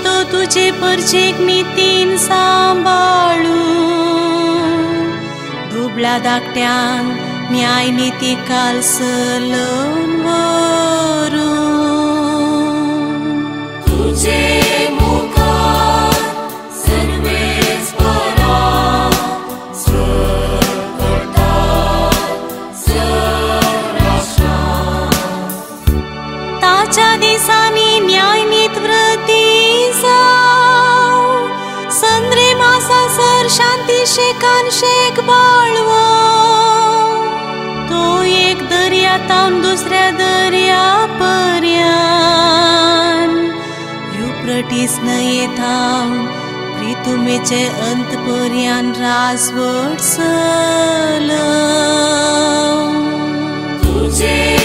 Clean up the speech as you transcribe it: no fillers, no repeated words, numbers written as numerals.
तो तुझे परचेक नितीन सांभाळू दुबळ्या धाकट्यांक न्याय नीती कालसलन व्हरून तुझे मुखार सर्वेच बरा ताच्या दिसांनी न्याय नीत व्रती जाव संद्रे मासा सर शांती शेकान शेक बाळवो तो एक दर्यातावन दुसऱ्या दर्या पर्यान युप्रटीस न्हंयेतावन प्रितुमेचे अंत पर्यान राजवट चलव तुझे